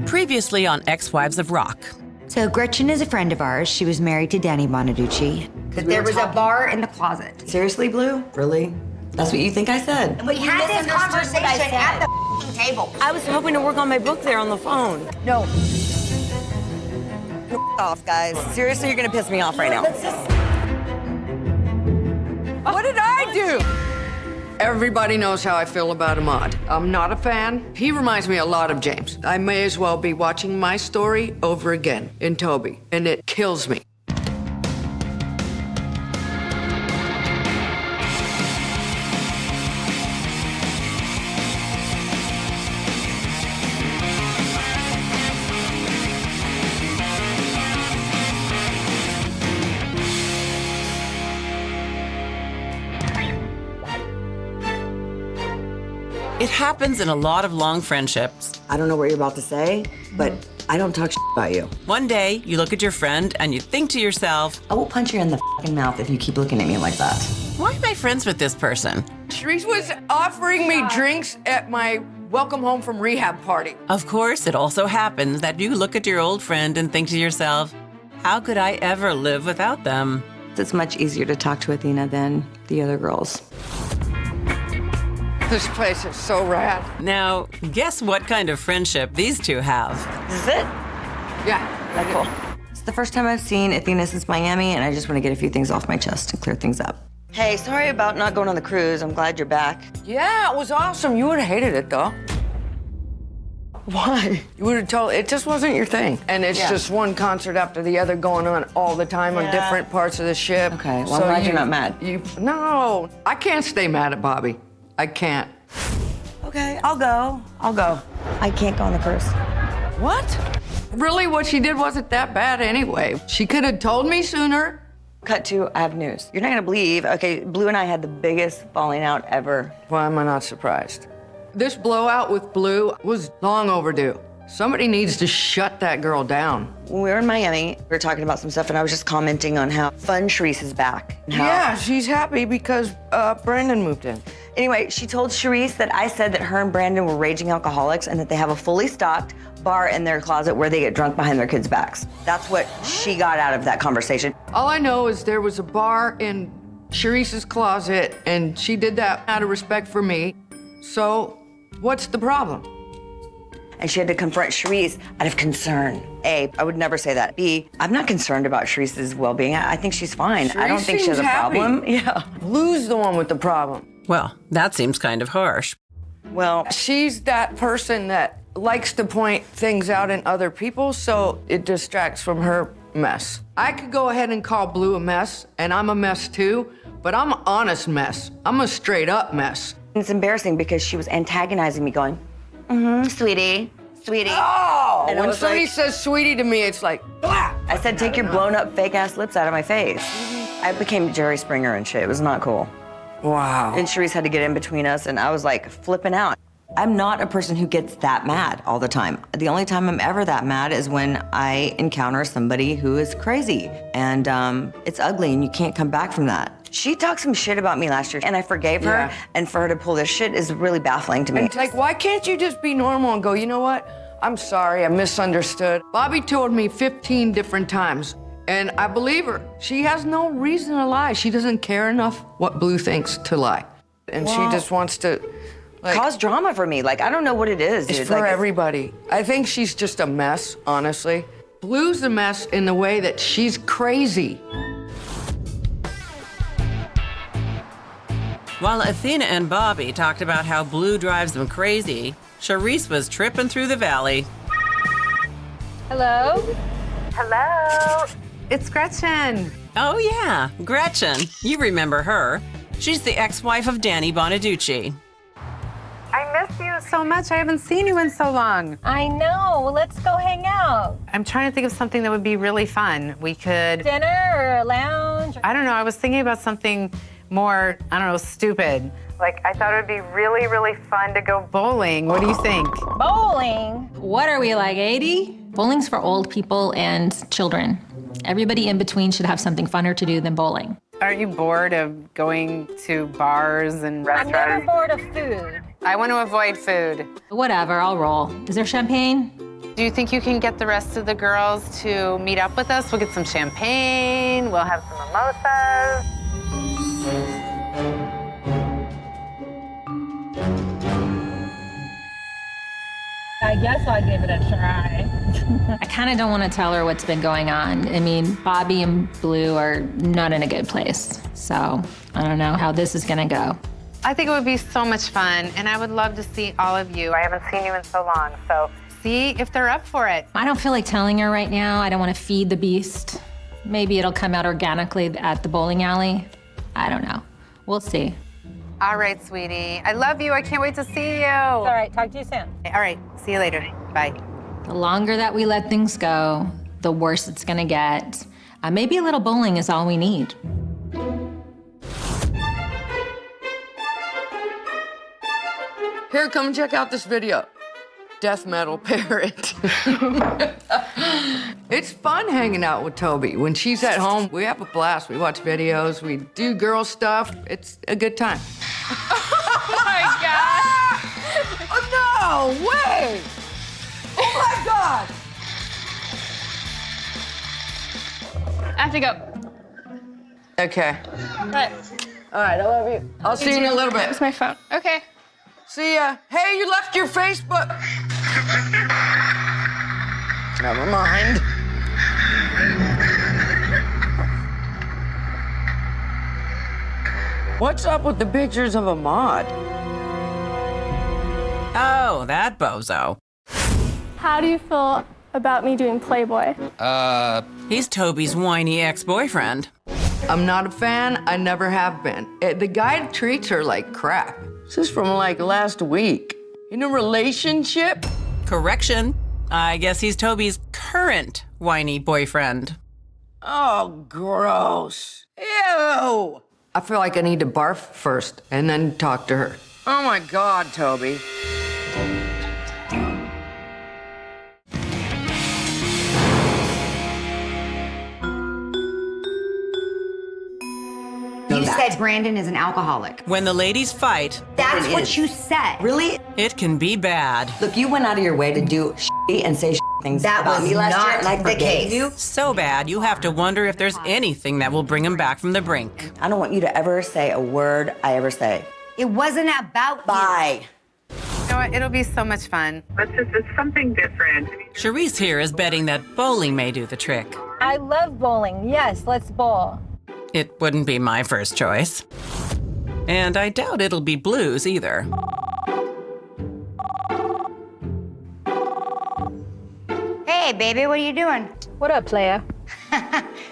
Previously on Ex-Wives of Rock. So Gretchen is a friend of ours. She was married to Danny Bonaducci. But there was a bar in the closet. Seriously, Blue? Really? That's what you think I said? We had this conversation at the table. I was hoping to work on my book there on the phone. No. Off, guys. Seriously, you're gonna piss me off right now. What did I do? Everybody knows how I feel about Ahmad. I'm not a fan. He reminds me a lot of James. I may as well be watching my story over again in Toby, and it kills me. It happens in a lot of long friendships. I don't know what you're about to say, but I don't talk about you. One day, you look at your friend and you think to yourself, I will punch you in the mouth if you keep looking at me like that. why am I friends with this person? Sharise was offering me drinks at my welcome home from rehab party. Of course, it also happens that you look at your old friend and think to yourself, how could I ever live without them? It's much easier to talk to Athena than the other girls. This place is so rad. Now, guess what kind of friendship these two have? This is it? Yeah. That's cool. It's the first time I've seen Athena since Miami, and I just want to get a few things off my chest and clear things up. Hey, sorry about not going on the cruise. I'm glad you're back. Yeah, it was awesome. You would have hated it, though. Why? You would have told, it just wasn't your thing. And it's just one concert after the other going on all the time on different parts of the ship. Okay, well, I'm glad you're not mad. No, I can't stay mad at Bobbie. I can't. Okay, I'll go. I can't go on the cruise. What? Really, what she did wasn't that bad anyway. She could have told me sooner. Cut to, I have news. You're not gonna believe, okay, Blue and I had the biggest falling out ever. Why am I not surprised? This blowout with Blue was long overdue. Somebody needs to shut that girl down. When we were in Miami, we were talking about some stuff, and I was just commenting on how fun Sharise is back. and how- Yeah, she's happy because Brandon moved in. Anyway, she told Sharise that I said that her and Brandon were raging alcoholics and that they have a fully stocked bar in their closet where they get drunk behind their kids' backs. That's what she got out of that conversation. All I know is there was a bar in Sharice's closet, and she did that out of respect for me. So, what's the problem? And she had to confront Sharise out of concern. A, I would never say that. B, I'm not concerned about Sharice's well-being. I think she's fine. I don't think she has a problem. Yeah. Blue's the one with the problem. Well, that seems kind of harsh. Well, She's that person that likes to point things out in other people, so it distracts from her mess. I could go ahead and call Blue a mess, and I'm a mess too, but I'm an honest mess. I'm a straight up mess. it's embarrassing because she was antagonizing me, going, sweetie. Oh, And I when was somebody like- says sweetie to me, it's like, blah. I said, take your blown up fake ass lips out of my face. I became Jerry Springer and shit. It was not cool. Wow. And Sharise had to get in between us, and I was like flipping out. I'm not a person who gets that mad all the time. The only time I'm ever that mad is when I encounter somebody who is crazy. And it's ugly, and you can't come back from that. She talked some shit about me last year, and I forgave her, Yeah. and for her to pull this shit is really baffling to me. It's like, why can't you just be normal and go, you know what? I'm sorry, I misunderstood. Bobbie told me 15 different times, and I believe her. She has no reason to lie. She doesn't care enough what Blue thinks to lie. And she just wants to, like, Cause drama for me. Like, I don't know what it is, it's dude. for Like, everybody. I think she's just a mess, honestly. Blue's a mess in the way that she's crazy. While Athena and Bobbie talked about how Blue drives them crazy, Sharise was tripping through the valley. Hello? Hello? It's Gretchen. Oh yeah, Gretchen. You remember her. She's the ex-wife of Danny Bonaducci. I miss you so much. I haven't seen you in so long. I know. Let's go hang out. I'm trying to think of something that would be really fun. We could, Dinner or a lounge? I don't know, I was thinking about something more, I don't know, stupid. Like, I thought it would be really, really fun to go bowling. What do you think? Bowling. What are we, like 80? Bowling's for old people and children. Everybody in between should have something funner to do than bowling. Aren't you bored of going to bars and I'm never restaurants? bored of food. I want to avoid food. Whatever, I'll roll. Is there champagne? Do you think you can get the rest of the girls to meet up with us? We'll get some champagne, we'll have some mimosas. I guess I'll give it a try. I kind of don't want to tell her what's been going on. I mean, Bobbie and Blue are not in a good place. So I don't know how this is going to go. I think it would be so much fun, and I would love to see all of you. I haven't seen you in so long, so see if they're up for it. I don't feel like telling her right now. I don't want to feed the beast. Maybe it'll come out organically at the bowling alley. I don't know. We'll see. All right, sweetie. I love you. I can't wait to see you. All right, talk to you soon. All right, see you later. Bye. The longer that we let things go, the worse it's gonna get. Maybe a little bowling is all we need. Here, come check out this video. Death metal parrot. It's fun hanging out with Toby. When she's at home, we have a blast. We watch videos, we do girl stuff. It's a good time. Oh my God. Oh, no way! Oh my God! I have to go. Okay. All right. All right, I love you. I'll see you in a little bit. Where's my phone? Okay. See ya. Hey, you left your Facebook. Never mind. What's up with the pictures of Ahmad? Oh, that bozo. How do you feel about me doing Playboy? He's Toby's whiny ex-boyfriend. I'm not a fan. I never have been. The guy treats her like crap. This is from like last week. In a relationship? Correction. I guess he's Toby's current whiny boyfriend. Oh, gross. Ew. I feel like I need to barf first and then talk to her. Oh my God, Toby. You said Brandon is an alcoholic. When the ladies fight, That's It what is. you said. Really? it can be bad. Look, you went out of your way to do and say things That about was me last not year, and I the forgave case. you. So bad, you have to wonder if there's anything that will bring him back from the brink. I don't want you to ever say a word I ever say. It wasn't about you. Bye. You know what? It'll be so much fun. It's something different. Sharise here is betting that bowling may do the trick. I love bowling. Yes, let's bowl. It wouldn't be my first choice. And I doubt it'll be Blue's either. Hey, baby, what are you doing? What up, playa?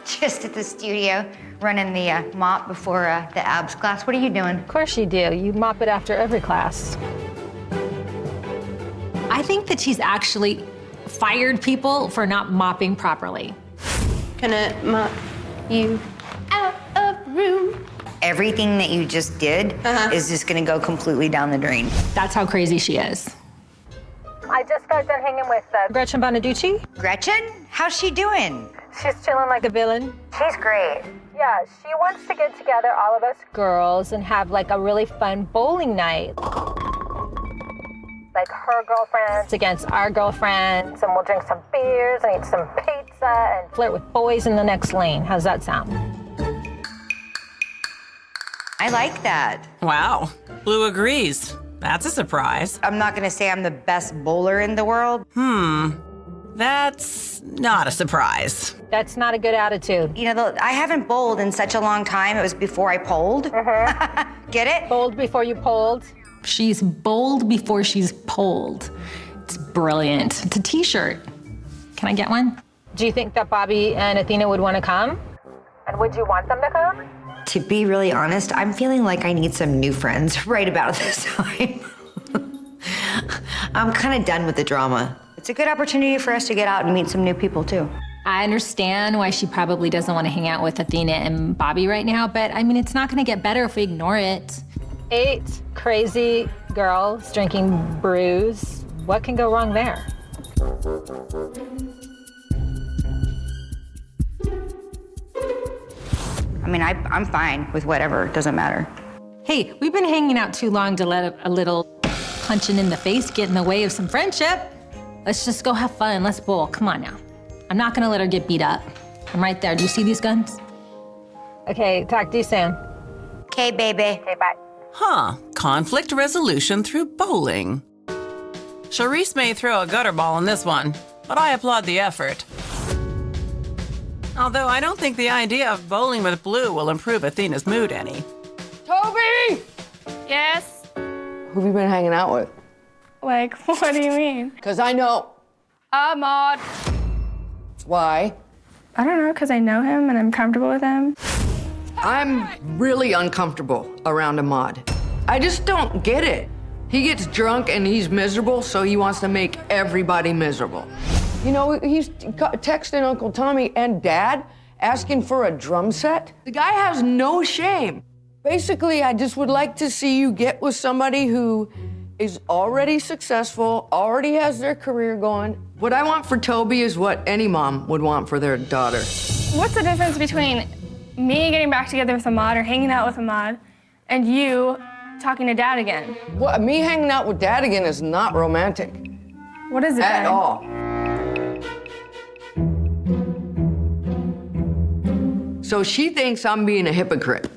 Just at the studio, running the mop before the abs class. What are you doing? Of course you do. You mop it after every class. I think that she's actually fired people for not mopping properly. Gonna mop you out of room. Everything that you just did is just gonna go completely down the drain. That's how crazy she is. I just got done hanging with Gretchen Bonaducci. Gretchen, how's she doing? She's chilling like a villain. She's great. Yeah, she wants to get together, all of us girls, and have like a really fun bowling night. Like her girlfriends against our girlfriends, and we'll drink some beers and eat some pizza and flirt with boys in the next lane. How's that sound? I like that. Wow, Blue agrees. That's a surprise. I'm not gonna say I'm the best bowler in the world. That's not a surprise. That's not a good attitude. You know, I haven't bowled in such a long time. It was before I polled. Get it? Bold before you polled. She's bold before she's polled. It's brilliant. It's a t-shirt. Can I get one? Do you think that Bobbie and Athena would want to come? And would you want them to come? To be really honest, I'm feeling like I need some new friends right about this time. I'm kind of done with the drama. It's a good opportunity for us to get out and meet some new people too. I understand why she probably doesn't want to hang out with Athena and Bobbie right now, but I mean, it's not going to get better if we ignore it. 8 crazy girls drinking brews. What can go wrong there? I mean, I'm fine with whatever. It doesn't matter. Hey, we've been hanging out too long to let a little punching in the face get in the way of some friendship. Let's just go have fun. Let's bowl. Come on now. I'm not gonna let her get beat up. I'm right there. Do you see these guns? Okay, talk to you soon. Okay, baby. Okay, bye. Huh, conflict resolution through bowling. Sharise may throw a gutter ball in this one, but I applaud the effort. Although I don't think the idea of bowling with Blue will improve Athena's mood any. Toby! Yes? Who have you been hanging out with? Like, what do you mean? Because I know. Ahmad. Why? I don't know, because I know him and I'm comfortable with him. I'm really uncomfortable around Ahmad. I just don't get it. He gets drunk and he's miserable, so he wants to make everybody miserable. You know, he's texting Uncle Tommy and Dad asking for a drum set. The guy has no shame. Basically, I just would like to see you get with somebody who is already successful, already has their career going. What I want for Toby is what any mom would want for their daughter. What's the difference between me getting back together with Ahmad or hanging out with Ahmad and you talking to Dad again? What, me hanging out with Dad again is not romantic. What is it At then? all. So she thinks I'm being a hypocrite.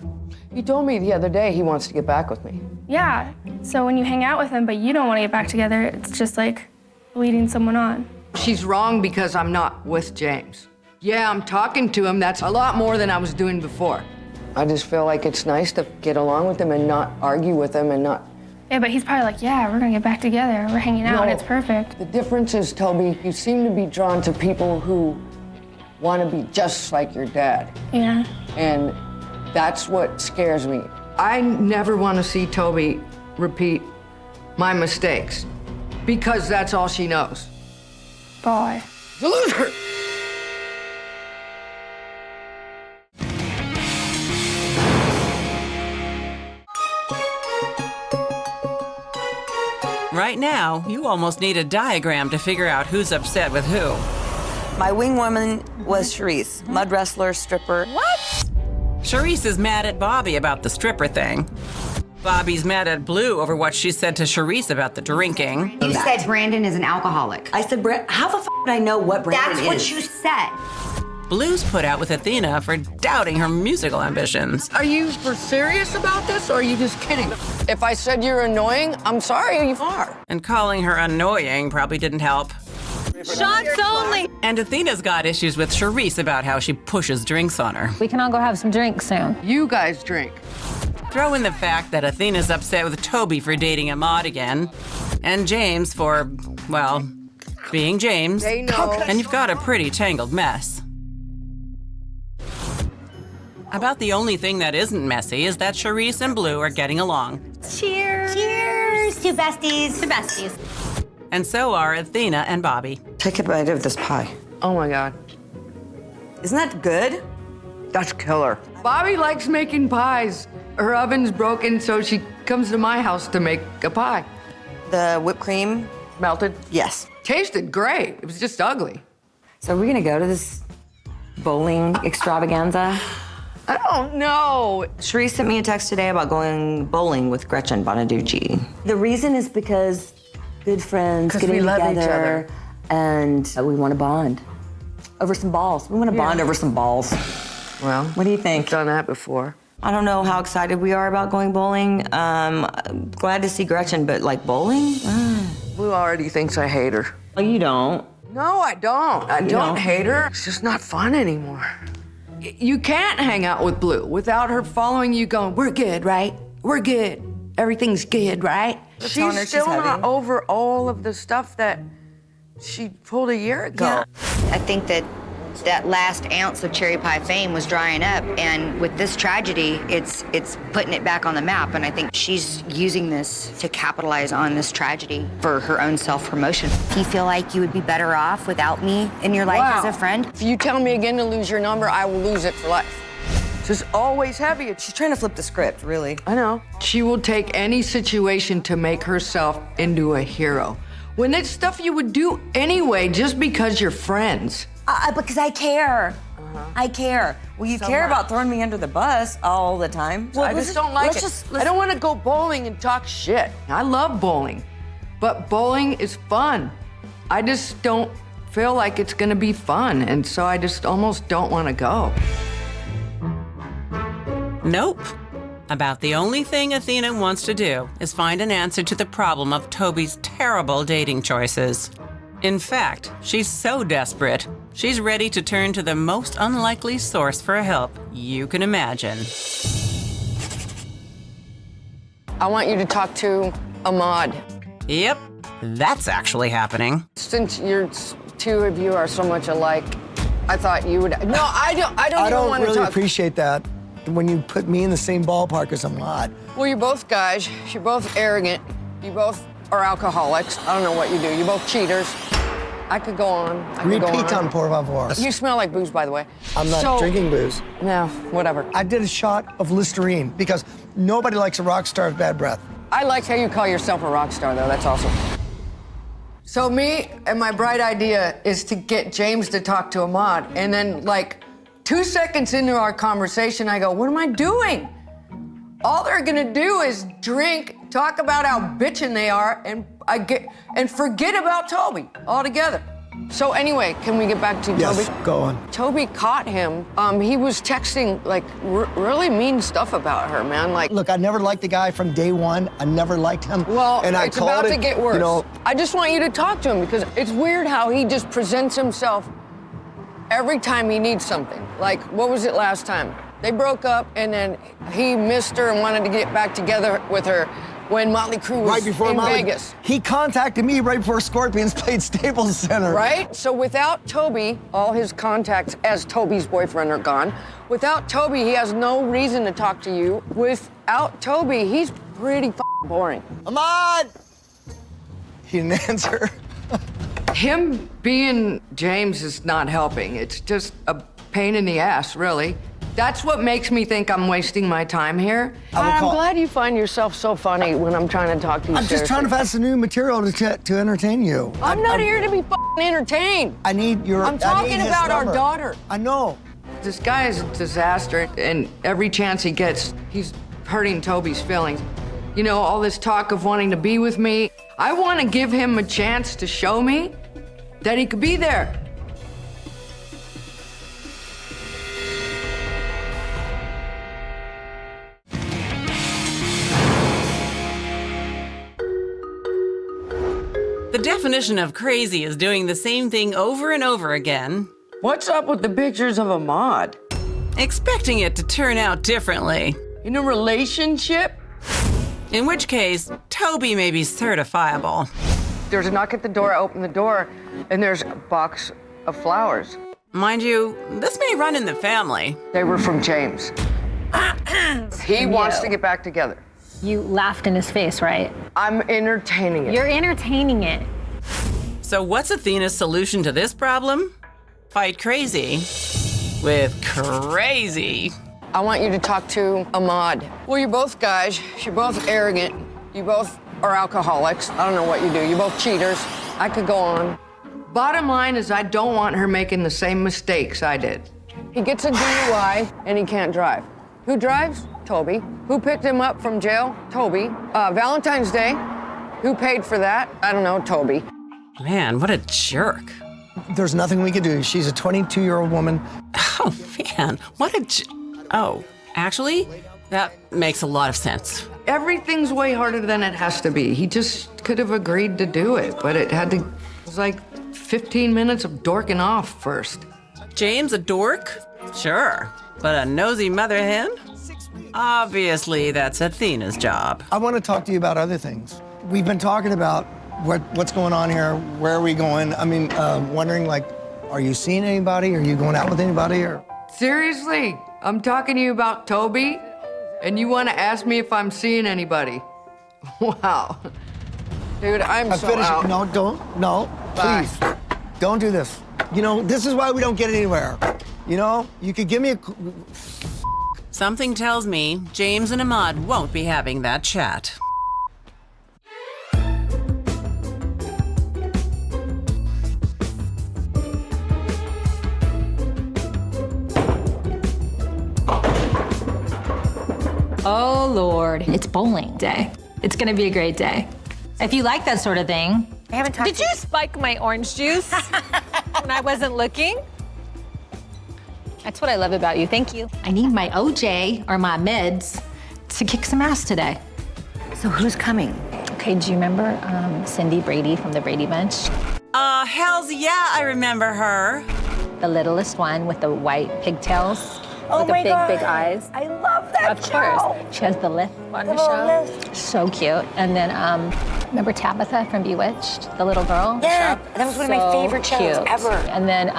He told me the other day he wants to get back with me. Yeah, so when you hang out with him but you don't want to get back together, it's just like leading someone on. She's wrong because I'm not with James. Yeah, I'm talking to him. That's a lot more than I was doing before. I just feel like it's nice to get along with him and not argue with him and not... Yeah, but he's probably like, yeah, we're gonna get back together. We're hanging out and it's perfect. The difference is, Toby, you seem to be drawn to people who want to be just like your dad. Yeah. And that's what scares me. I never want to see Toby repeat my mistakes because that's all she knows. Boy. The loser! Right now, you almost need a diagram to figure out who's upset with who. My wing woman was Sharise, mud wrestler, stripper. What? Sharise is mad at Bobbie about the stripper thing. Bobbie's mad at Blue over what she said to Sharise about the drinking. You said Brandon is an alcoholic. I said, how the f would I know what Brandon That's is? what you said. Blue's put out with Athena for doubting her musical ambitions. Are you for serious about this, or are you just kidding? If I said you're annoying, I'm sorry, you are. And calling her annoying probably didn't help. Shots only. And Athena's got issues with Sharise about how she pushes drinks on her. We can all go have some drinks soon. You guys drink. Throw in the fact that Athena's upset with Toby for dating Ahmad again, and James for, well, being James. They know. And you've got a pretty tangled mess. About the only thing that isn't messy is that Sharise and Blue are getting along. Cheers. Cheers to besties. To besties. And so are Athena and Bobbie. Take a bite of this pie. Oh my God. Isn't that good? That's killer. Bobbie likes making pies. Her oven's broken, so she comes to my house to make a pie. The whipped cream? Melted. Yes. Tasted great. It was just ugly. So are we gonna go to this bowling extravaganza? I don't know. Sharise sent me a text today about going bowling with Gretchen Bonaducci. The reason is because good friends 'Cause getting we love each together other. and we want to bond over some balls. We want to bond over some balls. Well, What do you think? I've done that before. I don't know how excited we are about going bowling. Glad to see Gretchen, but like bowling? Blue already thinks I hate her. Well, you don't. No, I don't. I don't don't? hate her. It's just not fun anymore. You can't hang out with Blue without her following you going, we're good, right? We're good. Everything's good, right? tone She's she's still not having. over all of the stuff that she pulled a year ago. I think that last ounce of cherry pie fame was drying up, and with this tragedy, it's putting it back on the map, and I think she's using this to capitalize on this tragedy for her own self-promotion. Do you feel like you would be better off without me in your life as a friend? If you tell me again to lose your number, I will lose it for life. It's just always heavy. She's trying to flip the script, really. I know. She will take any situation to make herself into a hero. When it's stuff you would do anyway just because you're friends. Because I care. I care. Well, you care about throwing me under the bus all the time. I just don't like it. I don't want to go bowling and talk shit. I love bowling, but bowling is fun. I just don't feel like it's gonna be fun, and so I just almost don't wanna go. Nope. About the only thing Athena wants to do is find an answer to the problem of Toby's terrible dating choices. In fact, she's so desperate, she's ready to turn to the most unlikely source for help you can imagine. I want you to talk to Ahmad. Yep, that's actually happening. Since two of you are so much alike, I thought you would. No, I don't even want to really talk. appreciate that when you put me in the same ballpark as Ahmad. Well, you're both guys. You're both arrogant. You both are alcoholics. I don't know what you do. You're both cheaters. I could go on. Repeat on, por favor. You smell like booze, by the way. I'm not drinking booze. No, whatever. I did a shot of Listerine because nobody likes a rock star with bad breath. I like how you call yourself a rock star, though. That's awesome. So me and my bright idea is to get James to talk to Ahmad, and then like 2 seconds into our conversation, I go, what am I doing? All they're gonna do is drink, talk about how bitchin' they are, and forget about Toby altogether. So anyway, can we get back to Toby? Yes, go on. Toby caught him. He was texting like really mean stuff about her, man. Like, look, I never liked the guy from day one. I never liked him. Well, and it's about to get worse. I just want you to talk to him because it's weird how he just presents himself every time he needs something. Like, what was it last time? They broke up, and then he missed her and wanted to get back together with her when Motley Crue was in Vegas. He contacted me right before Scorpions played Staples Center. Right? So without Toby, all his contacts as Toby's boyfriend are gone. Without Toby, he has no reason to talk to you. Without Toby, he's pretty boring. Ahmad! He didn't answer. Him being James is not helping. It's just a pain in the ass, really. That's what makes me think I'm wasting my time here. I'm glad you find yourself so funny when I'm trying to talk to you. I'm just trying to find some new material to entertain you. I'm not here to be entertained. I need your. I'm talking about our number. daughter. I know. This guy is a disaster, and every chance he gets, he's hurting Toby's feelings. You know, all this talk of wanting to be with me. I want to give him a chance to show me that he could be there. The definition of crazy is doing the same thing over and over again. What's up with the pictures of Ahmad? Expecting it to turn out differently. In a relationship? In which case, Toby may be certifiable. There's a knock at the door, I open the door, and there's a box of flowers. Mind you, this may run in the family. They were from James. He wants to get back together. You laughed in his face, right? I'm entertaining it. You're entertaining it. So what's Athena's solution to this problem? Fight crazy with crazy. I want you to talk to Ahmad. Well, you're both guys. You're both arrogant. You both are alcoholics. I don't know what you do. You're both cheaters. I could go on. Bottom line is I don't want her making the same mistakes I did. He gets a DUI and he can't drive. Who drives? Toby. Who picked him up from jail? Toby. Valentine's Day. Who paid for that? I don't know, Toby. Man, what a jerk. There's nothing we can do. She's a 22-year-old woman. Oh, man, what a Oh, actually, that makes a lot of sense. Everything's way harder than it has to be. He just could have agreed to do it, but it was like 15 minutes of dorking off first. James a dork? Sure. But a nosy mother hen? Obviously, that's Athena's job. I want to talk to you about other things. We've been talking about what's going on here, where are we going? I mean, wondering, like, are you seeing anybody? Are you going out with anybody? Or Seriously, I'm talking to you about Toby, and you want to ask me if I'm seeing anybody? Wow. Dude, I'm so out. No, Bye. please. Don't do this. You know, this is why we don't get anywhere. You know, you could give me a... Something tells me James and Ahmad won't be having that chat. Oh, Lord. It's bowling day. It's going to be a great day. If you like that sort of thing, I haven't talked Did you spike my orange juice when I wasn't looking? That's what I love about you. Thank you. I need my OJ or my meds to kick some ass today. So who's coming? Okay, do you remember Cindy Brady from the Brady Bunch? Hells yeah, I remember her. The littlest one with the white pigtails. Oh with my the God. big eyes. I love that Of course. She has the lisp on her show. So cute. And then remember Tabitha from Bewitched, the little girl? Yeah, that was one of my favorite shows ever. And then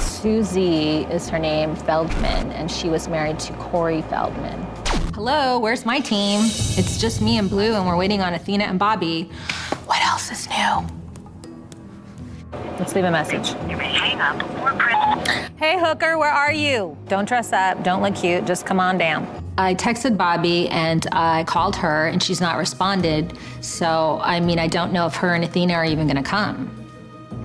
Susie is her name, Feldman, and she was married to Corey Feldman. Hello, where's my team? It's just me and Blue, and we're waiting on Athena and Bobbie. What else is new? Let's leave a message. You may hang up or press. Hey, hooker, where are you? Don't dress up, don't look cute, just come on down. I texted Bobbie and I called her and she's not responded. So, I mean, I don't know if her and Athena are even gonna come.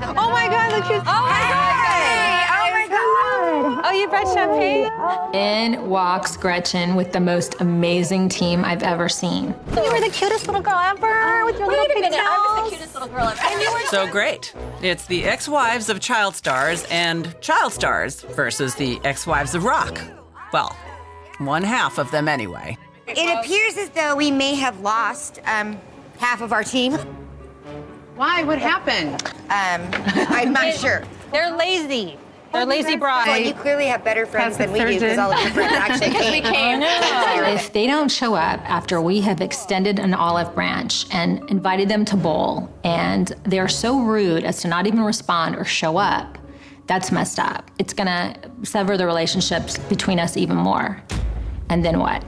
Oh my God, look who's. Oh my God! Oh my God! Oh, you brought champagne? In walks Gretchen with the most amazing team I've ever seen. You were the cutest little girl ever with your little pigtails. I was the cutest little girl ever. So great. It's the ex-wives of child stars and child stars versus the ex-wives of rock. Well, one half of them anyway. It appears as though we may have lost half of our team. Why? What happened? I'm not sure. They're lazy. They're lazy broads. Well, you clearly have better friends than we do because all of your friends actually came. If they don't show up after we have extended an olive branch and invited them to bowl, and they're so rude as to not even respond or show up, that's messed up. It's gonna sever the relationships between us even more. And then what?